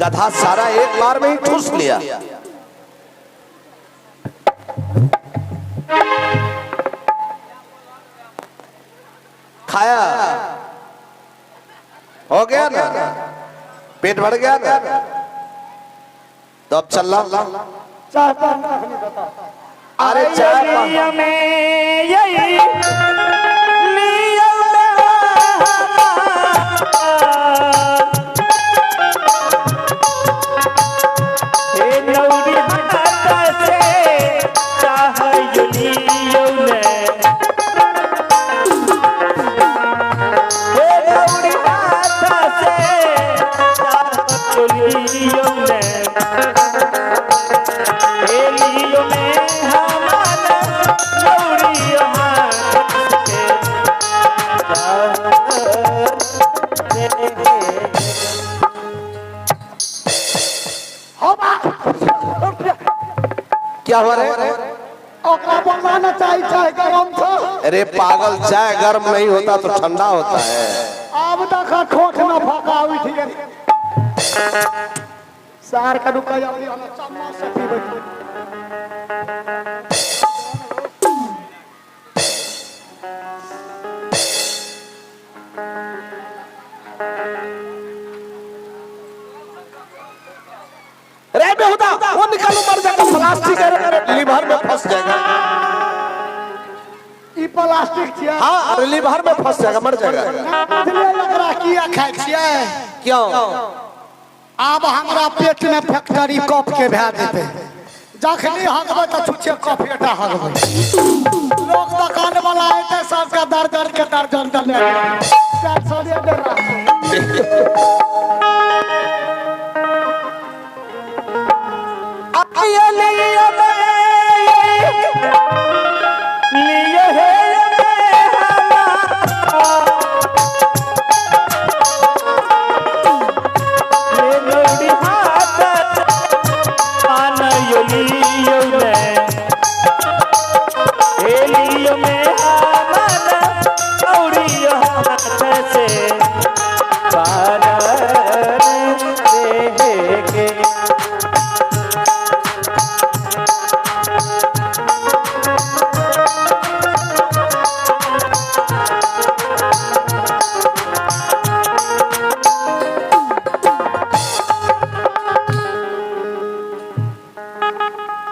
गधा सारा एक बार में ही ठूस लिया। खाया, हो गया ना, पेट भर गया ना, तो अब चल रहा। अरे चाय क्या हो रहा है? चाय गरम था। अरे पागल, चाय गर्म नहीं होता तो ठंडा होता है। अब देखा खोट न फका उठ गई सार का रुका जाती है चम्मच से पी बैठी। रे बेहुदा, वो निकालो, मर जाएगा, प्लास्टिक लीवर में फंस जाएगा। ई प्लास्टिक छिया। हाँ, लीवर में फंस जाएगा, मर जाएगा। इसलिए एकरा किया खाइ छियै? क्यों? आब हमरा पेट में फैक्ट्री कप के भै देते। जखनी हगबै त छुछे कफेटा हगबै। लोग दुकान वाला एते सबका दर्जन के दर्जन देने 400 दे रहा।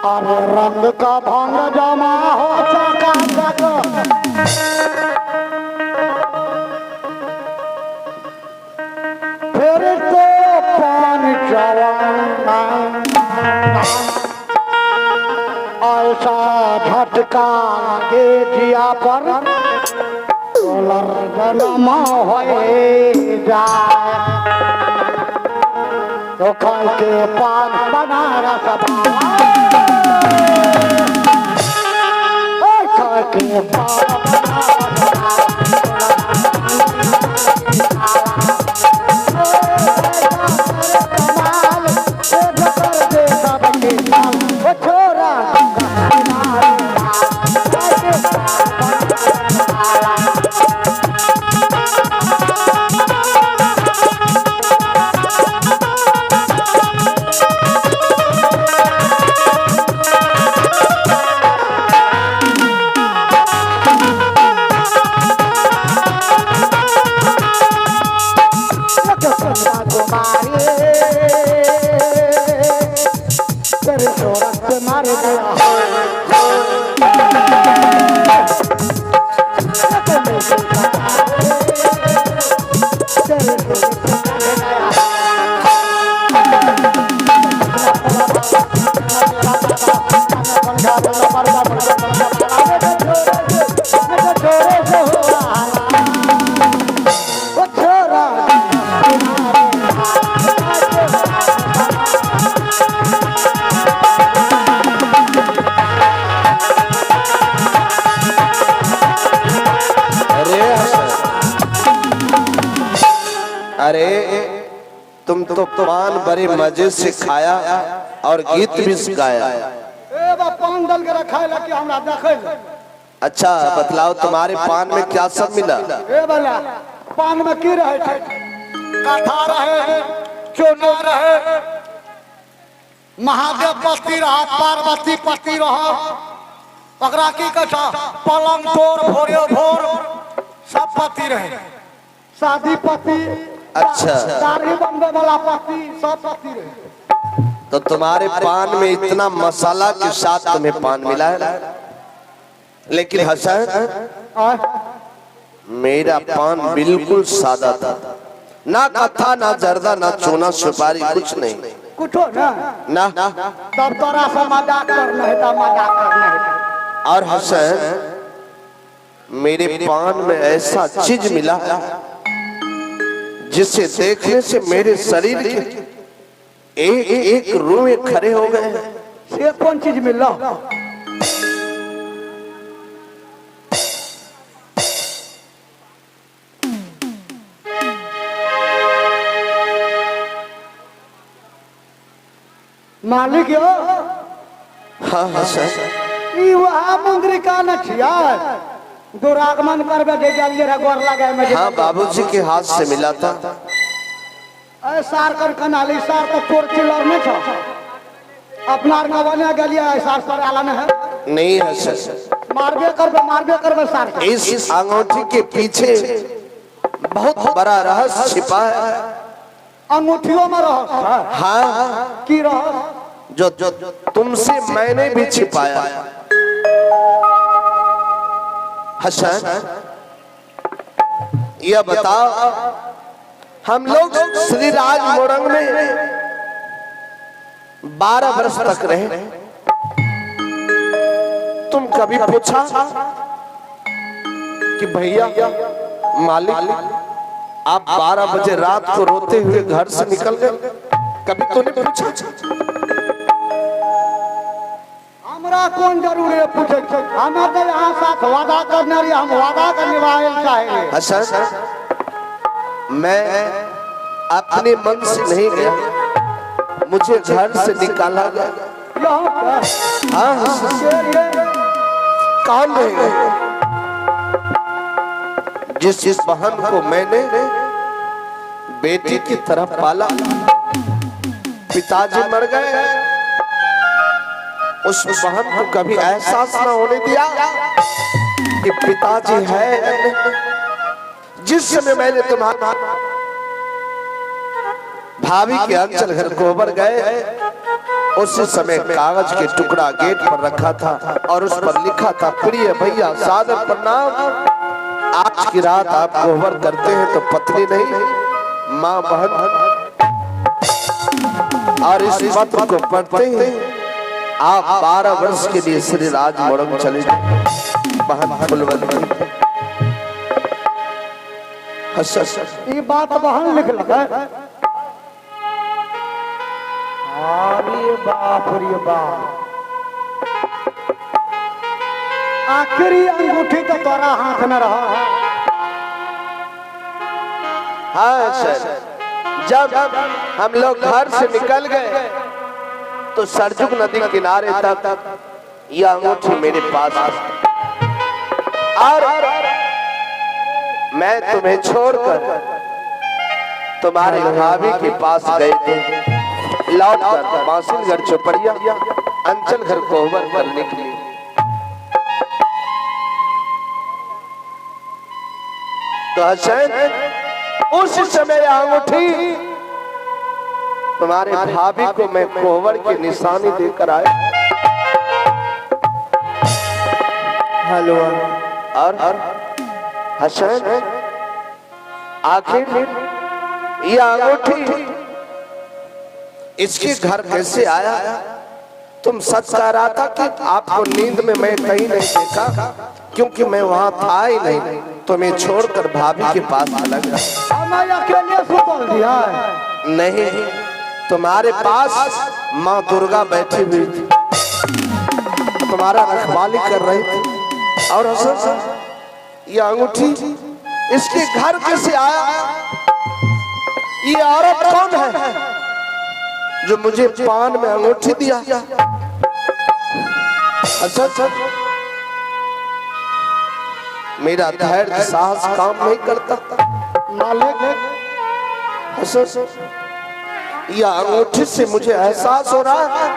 अरे रंग का भंग जमा हो चका चक फिर तो पानी जवाना ऐसा झटका के जिया पर सोलर जमा हो जाए तो खाल के पान बनारस के अरे तुम तो पान बड़े मजे से खाया और गीत भी गाया। ए बा पान डाल के रखा है कि हमरा देखे। अच्छा बतलाओ, तुम्हारे पान में क्या सब मिला? ए वाला पान में की रहे थे? कथा रहे, कुछो न रहे। महादेव पति रहा, पार्वती पति रहा, ओकरा की कथा पलंग तोड़ भोरे भोर सब पति रहे। शादी पति, अच्छा। दाढ़ी बनने वाला पति, सब पति रहे। तो तुम्हारे पान में इतना मसाला के साथ तुम्हें पान मिला है, लेकिन हसन मेरा पान बिल्कुल सादा था, ना कथा ना जर्दा ना चूना सुपारी कुछ नहीं, कुछ ना ना। तब तोरा से मजाक करना है, तो मजाक करना है। और हसन मेरे पान में ऐसा चीज मिला जिसे देखने से मेरे शरीर के एक एक रोए खड़े हो गए। ये कौन चीज मिला? मालिक यो, हाँ हसन ई वहाँ मुंद्रिका न छिया, दुरागमन करबे दे जालिए रे गोर लगाए में। हाँ बाबूजी के हाथ से मिला था। ए सार कर कनाली सार तो चोर चिल्लर में छ, अपना गवने गलिया सार सार आला न है। नहीं हसन, मारबे करबे सार के। इस अंगूठी के पीछे बहुत बड़ा रहस्य छिपा है। अंगूठियों में रह, हाँ की रह जो जो तुमसे मैंने भी छिपाया। हसन यह बताओ, हम लोग श्री राज मोरंग में 12 वर्ष तक रहे, तुम कभी पूछा कि भैया मालिक आप 12 बजे रात को रोते हुए घर से निकल गए? कभी तूने पूछा? हमरा कौन जरूरी है पूछे? हमें तो यहाँ साथ वादा करने रही, हम वादा का निभाए चाहेंगे। हसन मैं अपने मन से नहीं गया, मुझे घर से निकाला गया। हाँ हसन, कौन रहेगा? जिस बहन को मैंने बेटी की तरफ पाला, पिताजी मर गए, उस बहन को कभी एहसास न होने दिया कि पिताजी है। जिस समय मैंने तुम्हारा भाभी के अंचल घर कोबर गए, उसी समय कागज के टुकड़ा गेट पर रखा था और उस पर लिखा था, प्रिय भैया सादर प्रणाम, आज की रात आप कोहबर करते हैं तो पत्नी नहीं माँ बहन। और इस पत्र को पढ़ते हैं आप 12 वर्ष के लिए श्री राज मोरंग चले जाए। बहन फुलवंती, ये बात बहन लिख लगा। अरे बाप रे बाप, आखिरी अंगूठी तो तोरा हाथ में रहा। हाँ सर, जब हम लोग घर से निकल गए तो सरजुग नदी किनारे तक यह अंगूठी मेरे पास और मैं तुम्हें छोड़कर तुम्हारे भाभी के पास गए थे। लौट कर बांसिलगढ़ चौपड़िया अंचल घर कोहबर पर निकली। तो हसन उस समय अंगूठी तुम्हारे भाभी को मैं कोहबर की निशानी देकर आया। हेलो और हसन, आखिर यह अंगूठी इसके घर कैसे आया? तुम सच कह रहा था कि आपको नींद में मैं कहीं नहीं देखा, क्योंकि मैं वहां था ही नहीं, तुम्हें छोड़कर भाभी के पास चला गया। हमें अकेले सुतल दिया नहीं, तुम्हारे पास माँ दुर्गा बैठी हुई थी, तुम्हारा रखवाली कर रही थी। और ये अंगूठी इसके घर कैसे आया? ये औरत कौन है जो मुझे पान में अंगूठी दिया? अच्छा, मेरा धैर्य साहस काम नहीं करता। मालिक यह अंगूठी से मुझे एहसास हो रहा है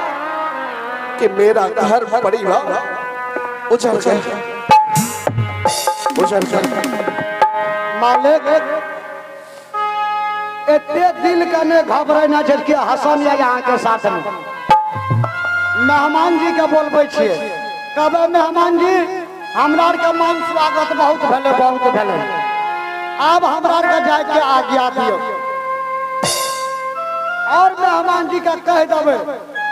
कि मेरा घर परिवार उजड़ गया, उजड़ गया। मालिक इतने दिल का ने घबराए ना जबकि हसन या यहाँ के साथ में मेहमान जी के बोलबे छिए, कहबे मेहमान जी हमरा के मान स्वागत बहुत भेले, बहुत भेले, अब हमरा के जाए के आज्ञा दियो। और मेहमान जी का कह देबे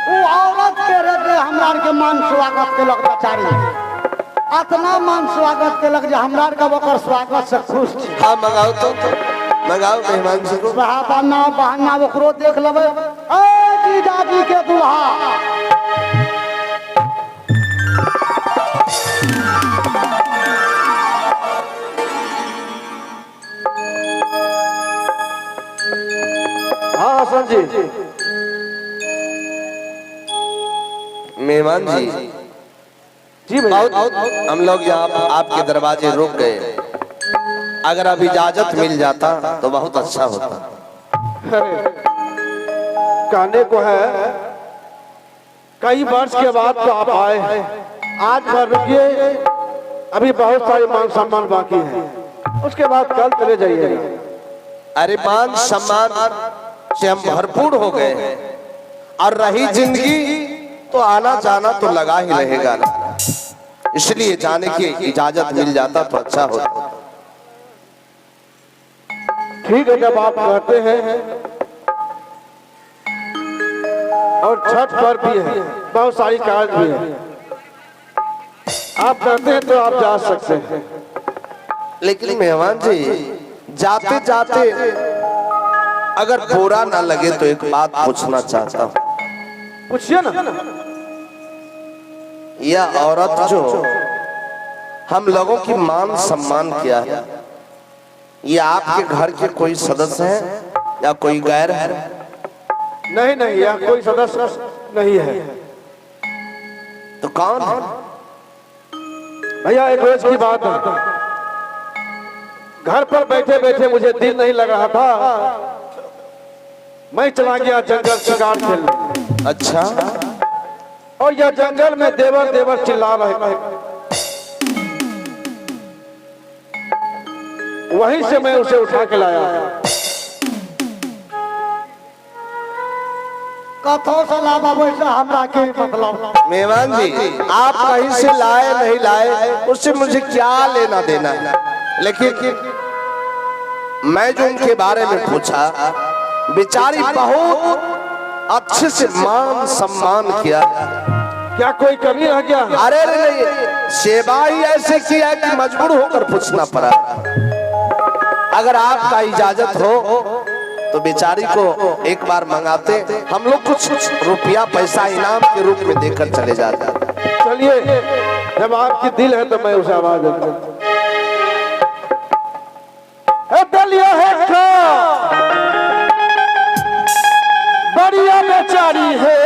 वो औरत के रे हमरा के मान स्वागत के लग बेचारी, इतना मान स्वागत के लग जे हमरा के ओकर स्वागत से खुश छी। हाँ मंगाओ तो मंगाओ मेहमान जी को। बहाना बहाना ओकरो देख लेबे। ए जीजा जी के दुल्हा हाँ हसन जी। मेहमान जी जी बहुत हम लोग यहाँ आपके दरवाजे रुक गए, अगर अब इजाजत मिल जाता तो बहुत अच्छा होता। कहने को है कई वर्ष के बाद तो आप आए हैं, आज भर रुकिए, अभी बहुत सारे मान सम्मान बाकी हैं, उसके बाद कल चले जाइएगा। अरे मान सम्मान से हम भरपूर हो गए हैं, और रही जिंदगी तो आना जाना तो लगा ही रहेगा ना, इसलिए जाने की इजाजत मिल जाता तो अच्छा होता। ठीक है, जब आप कहते हैं और छठ पर भी है, बहुत सारी कार्य भी है, आप कहते हैं तो आप जा सकते हैं। लेकिन मेहमान जी जाते जाते अगर बुरा ना लगे तो एक बात पूछना चाहता हूँ। पूछिए ना। यह औरत जो हम लोगों की मान सम्मान किया है, ये आपके घर के कोई सदस्य हैं या कोई गैर है? नहीं नहीं, यह कोई सदस्य नहीं है। तो कौन है? भैया एक रोज की बात है, घर पर बैठे बैठे मुझे दिल नहीं लग रहा था, मैं चला गया जंगल शिकार खेलने। अच्छा। और यह जंगल में देवर देवर चिल्ला रहे थे, वहीं से मैं उसे उठा के लाया। कथों से लावा वैसे हमरा के मतलब। मेहमान जी आप कहीं से लाए नहीं लाए उससे मुझे क्या लेना देना, लेकिन मैं जो उनके बारे में पूछा, बेचारी बहुत अच्छे से मान सम्मान किया। क्या कोई कमी रह गया? अरे नहीं, सेवा ही ऐसे किया कि मजबूर होकर पूछना पड़ा। अगर आपका इजाजत हो तो बेचारी को एक बार मंगाते, हम लोग कुछ रुपया पैसा इनाम के रूप में देकर चले जाते। चलिए, जब आपकी दिल है तो मैं उसे आवाज देता हूं। है बढ़िया बेचारी है,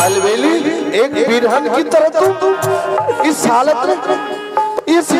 अलबेली एक बिरहन की तरह तुम इस हालत में इस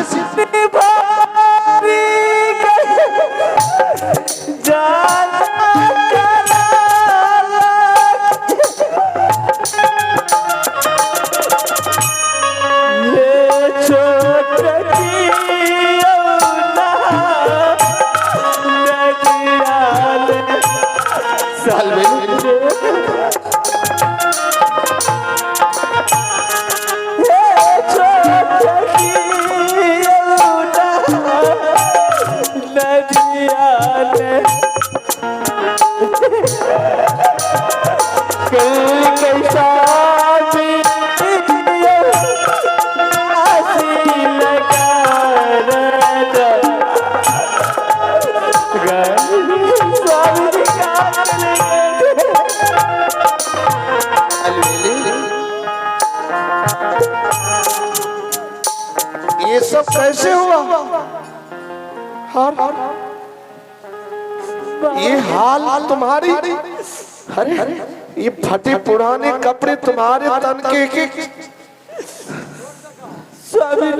कैसे हुआ? ये हाल तुम्हारी, अरे ये फटे पुराने कपड़े तुम्हारे तन के स्वामी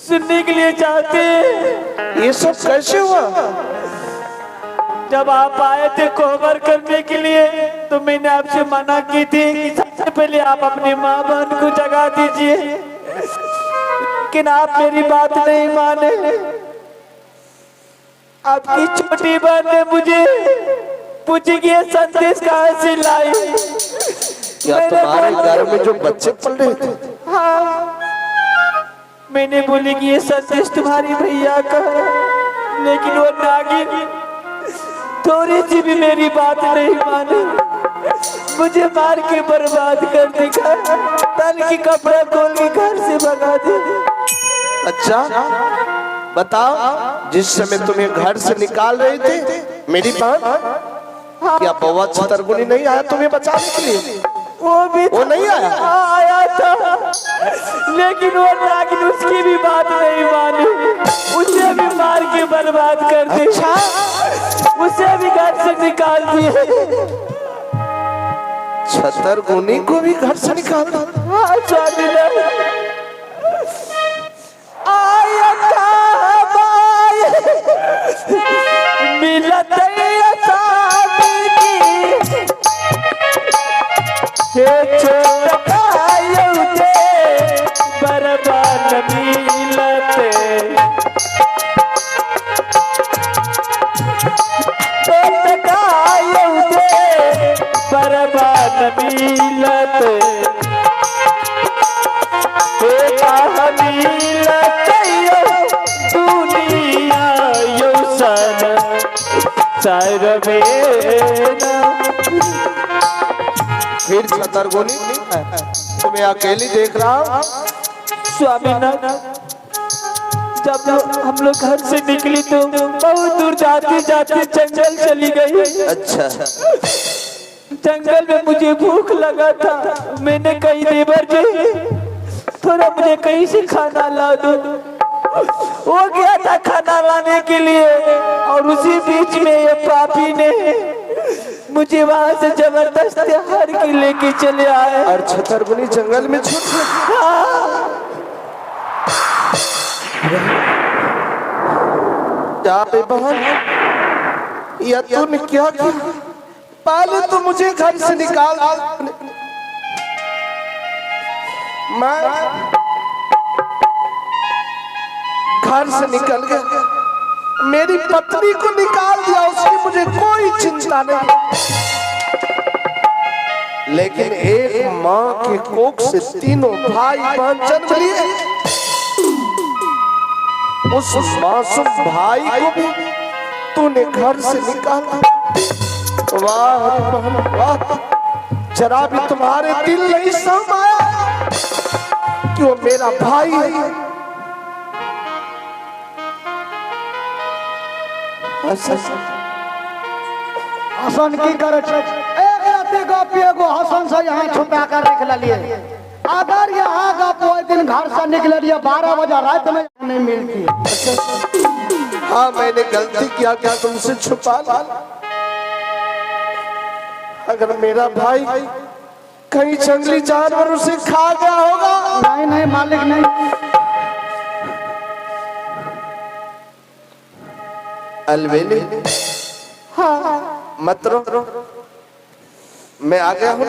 सुनने के लिए चाहते हैं। ये सब कैसे हुआ? जब आप आए थे कोहबर करने के लिए तो मैंने आपसे मना की थी कि सबसे पहले आप अपनी माँ बहन को जगा दीजिए, लेकिन आप मेरी बात नहीं माने। आपकी छोटी बहन ने मुझे पूछी कि ये संदेश कहाँ से लाई। क्या तुम्हारे घर में जो बच्चे पल रहे थे? हाँ, मैंने बोली कि ये संदेश तुम्हारी भैया का है, लेकिन वो नागिन थोड़ी सी भी मेरी बात नहीं मानी, मुझे मार के बर्बाद कर देगा, तन की कपड़ा खोल के घर से भगा दे। अच्छा बताओ, जिस समय तुम्हें घर से निकाल रहे थे मेरी बहन, क्या बउआ छतरगुनी नहीं आया तुम्हें बचाने के लिए? वो नहीं आया? आया था, लेकिन वो नागिन उसकी भी बात नहीं मानी, उसे भी मार के बर्बाद कर दी। अच्छा? उसे भी घर से निकाल दिए। छतरगुनी को भी घर से निकाल दिया? हाँ स्वामी आया मिलत बर्बाद मिलत बर्बाद मिलत दुनिया यो सन फिर छतरगुनी तुम्हें अकेली देख रहा हूं। स्वामी जब हम लोग घर से निकली तो बहुत दूर जाते जाते जंगल चली गई। अच्छा, जंगल में मुझे भूख लगा था, मैंने कही देवर जी थोड़ा मुझे कहीं से खाना ला दो। वो गया था खाना लाने के लिए और उसी बीच में ये पापी ने मुझे वहां से जबरदस्ती हार के लेके चले आए। और छतरगुनी जंगल में छूट गई। बहन, या तूने क्या किया? पहले तो मुझे घर से निकाल, मैं घर से निकल गया, मेरी पत्नी को निकाल दिया, उसकी मुझे कोई चिंता नहीं। लेकिन एक माँ के कोख से तीनों भाई बहन जन्म लिए, उस मासूम भाई को भी तूने घर से निकाला। वाह बहन वाह, जरा भी तुम्हारे दिल नहीं समाया कि वो मेरा भाई है। हसन की करे एक राती गप एगो हसन से यहाँ छुपा कर रख लिए। अगर यहाँ गप वो दिन घर से निकले 12 बजे रात में नहीं मिलती। हाँ मैंने गलती किया, क्या तुमसे छुपा ला? अगर मेरा भाई कहीं जंगली जानवर उसे खा गया होगा। नहीं नहीं मालिक नहीं। अलवेली, हाँ मत रो, मैं आ गया हूँ।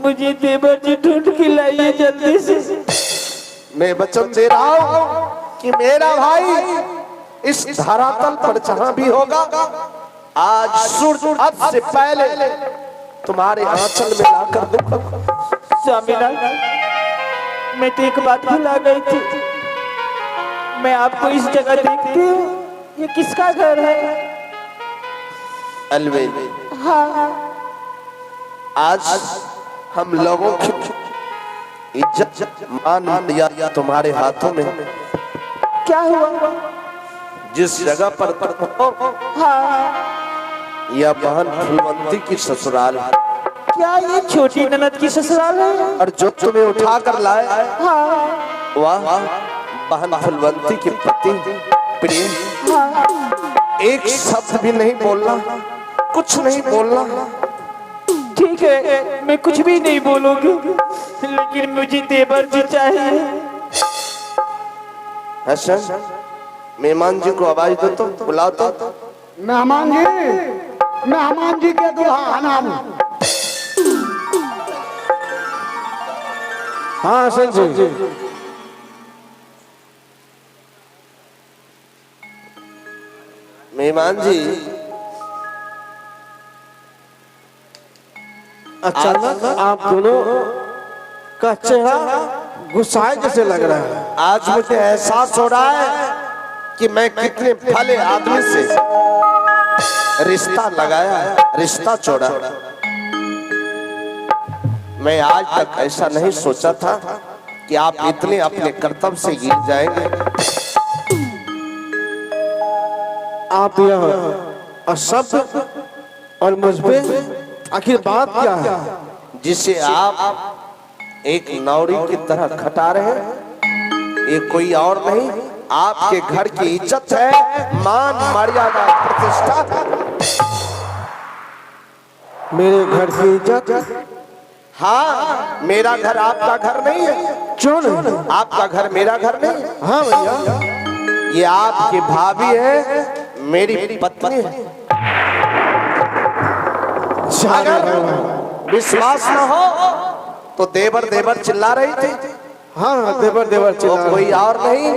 मुझे देवर जी ढूंढ के लाइए जल्दी से। मैं वचन दे रहा हूँ कि मेरा भाई इस धरातल पर जहाँ भी होगा, आज सूर्य अस्त से पहले तुम्हारे आंचल में लाकर दूंगा। स्वामीनाथ, मैं तो एक बात भुला गई थी, मैं आपको इस जगह देखती हूँ, ये किसका घर है? अलवेली, हाँ आज हम लोगों की इज्जत मान लिया तुम्हारे हाथों में। क्या हुआ? जिस जगह पर हाँ, यह बहन फूलवंती की ससुराल है। क्या ये छोटी ननद की ससुराल है? और जो तुम्हें उठा कर लाए, हाँ वाह बहन फुलवंती के पति प्रिय, एक शब्द भी नहीं बोलना, कुछ नहीं बोलना। ठीक है, मैं कुछ भी नहीं बोलूंगी, लेकिन मुझे देवर जी चाहिए। हसन, मेहमान जी को आवाज दो तो, बुलाओ तो। मेहमान जी के दुल्हा नाम। हाँ हसन जी। मेहमान जी, अचानक आप दोनों का चेहरा गुस्साए जैसे लग रहा है। आज मुझे एहसास हो रहा है कि मैं कितने भले आदमी से रिश्ता लगाया, रिश्ता जोड़ा। मैं आज तक ऐसा नहीं सोचा था कि आप इतने अपने कर्तव्य से गिर जाएंगे। आप यह अशब्द और मुझ पे आखिर बात क्या है जिसे आप एक नौरी की तरह खटा रहे हैं? ये कोई और नहीं, आपके घर की इज्जत है, मान मर्यादा प्रतिष्ठा। मेरे घर की इज्जत? हाँ, मेरा घर आपका घर नहीं है। क्यों नहीं? आपका घर मेरा घर नहीं है। हाँ भैया, ये आपकी भाभी है, मेरी पत्नी है। अगर विश्वास न हो तो देवर देवर चिल्ला रही थी। हाँ देवर देवर वो चिल्ला कोई और नहीं,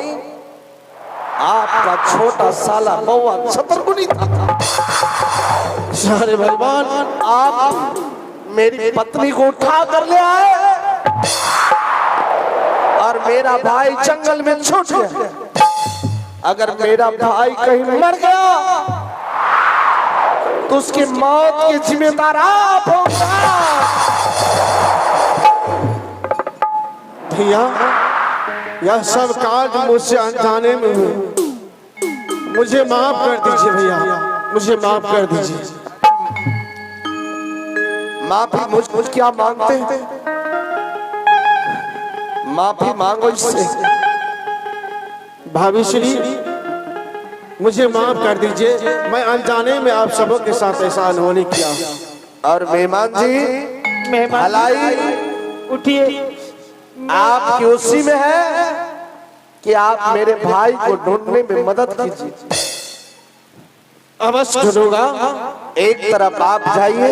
आपका छोटा साला बउआ छतरपुरी था। सारे भगवान, आप मेरी पत्नी को उठा कर ले आए और मेरा भाई जंगल में छूट गया। अगर मेरा भाई कहीं मर गया तो उसकी मौत के जिम्मेदार आप होगा। भैया, यह सब काज मुझसे अनजाने में हुए, मुझे माफ कर दीजिए भैया, मुझे माफ कर दीजिए। माफी मुझ क्या मांगते हैं? माफी मांगो इससे। भाभी श्री, मुझे माफ कर दीजिए, मैं अनजाने में आप सबों के साथ ऐसा अनहोनी किया। और मेहमान जी, मेहमान भलाई उठिए। आपकी उसी में है कि आप मेरे भाई को ढूंढने में मदद कीजिए। अवश्य ढूंढूंगा। एक तरफ आप जाइए,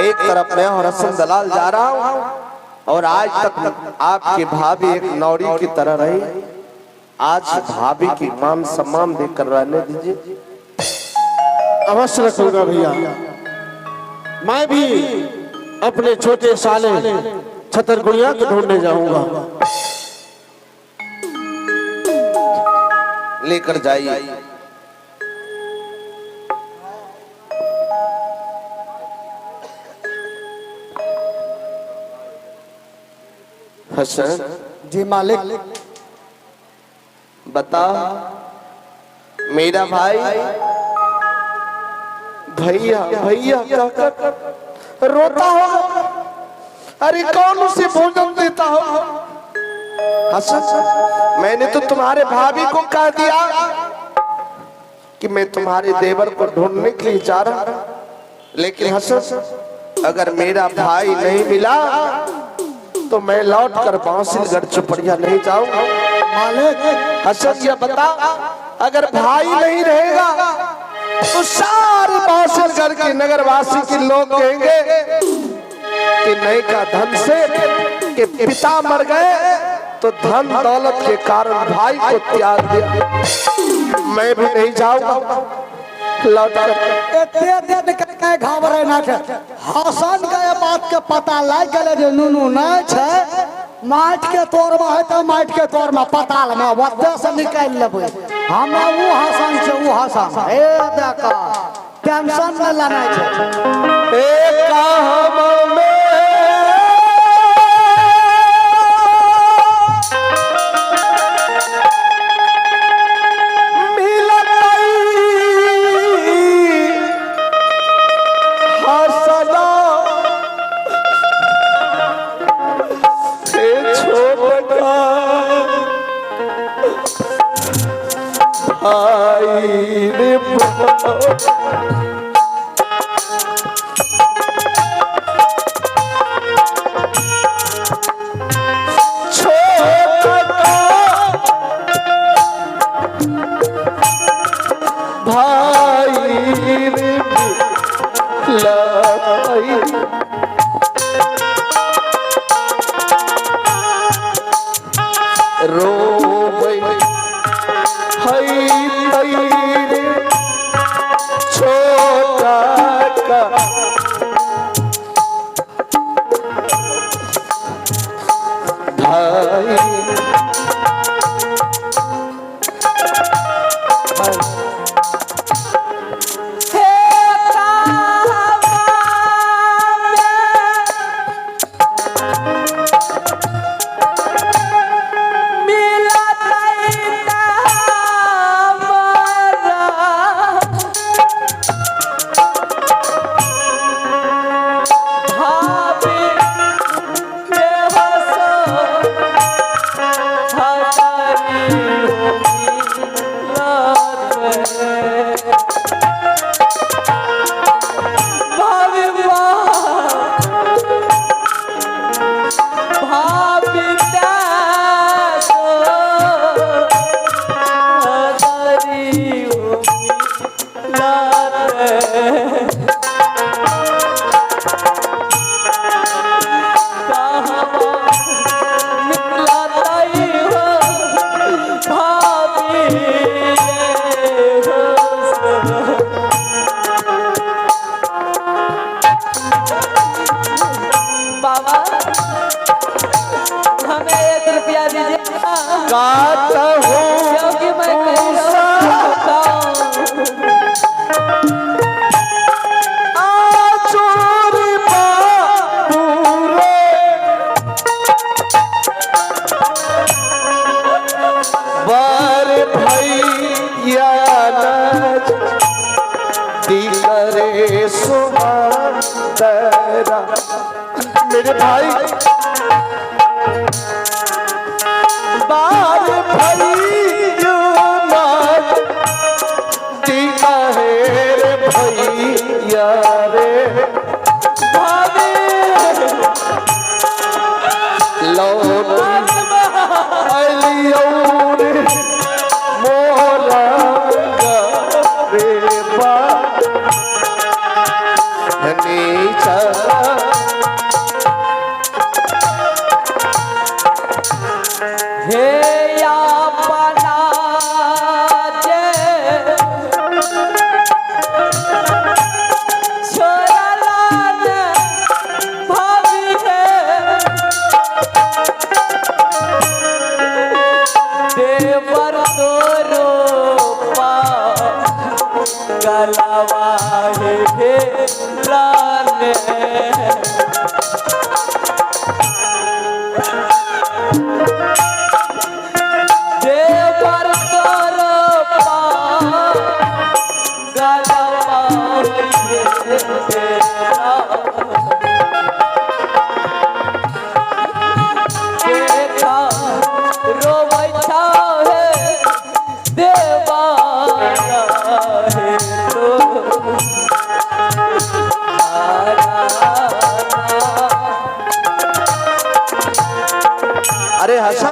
एक तरफ मैं और हसन दलाल जा रहा हूँ। और आज तक आपकी भाभी एक नौरी की तरह रही, आज भाभी की मान सम्मान देकर रहने दीजिए। अवश्य रखूंगा भैया। मैं भी अपने छोटे साले छतरगुड़िया को ढूंढने जाऊंगा। लेकर जाइए। हसन जी मालिक। बता, मेरा भाई भैया भैया कहकर रोता होगा। अरे कौन उसे भोजन देता होगा? हसन, मैंने तो तुम्हारे भाभी को कह दिया कि मैं तुम्हारे देवर को ढूंढने के लिए जा रहा, लेकिन हसन, अगर मेरा भाई नहीं मिला तो मैं लौट कर बांसिलगढ़ चुपड़िया नहीं जाऊंगा। मालिक, हसन ये बता, अगर भाई नहीं रहेगा तो सारे बांसिलगढ़ के नगरवासी के लोग कहेंगे कि नहीं का धन से के पिता मर गए तो धन दौलत के कारण भाई को त्याग दिया। मैं भी नहीं जाऊंगा। लौटा एते दिन के घाबरे ना छे। हसन के बात के पता लग गेले जे नुनू नहीं छे, माट के तोर में है तो माट के तोर में पताल में वद्दे से निकाल लेबै। हमरा वो हसन छे, वो हसन ए देखा टेंशन न लेना छे। एक काम में छोटा माई रे भाई रे लाई रो हई तैरे छोटा का भाई गाता हूँ क्योंकि मैं आचोरी पूरे बार भैया दिगरे सुमारा मेरे भाई बार भैया भैया रे भावे लौट अलियो रे मोरा रे बा नीचा हे या पना जे छोरा लान भाभी है देवर तोरो पा गलावा है लाने देवर तोरो पा गलावा देखा रोवैछा है देवाना है तो अरे हसन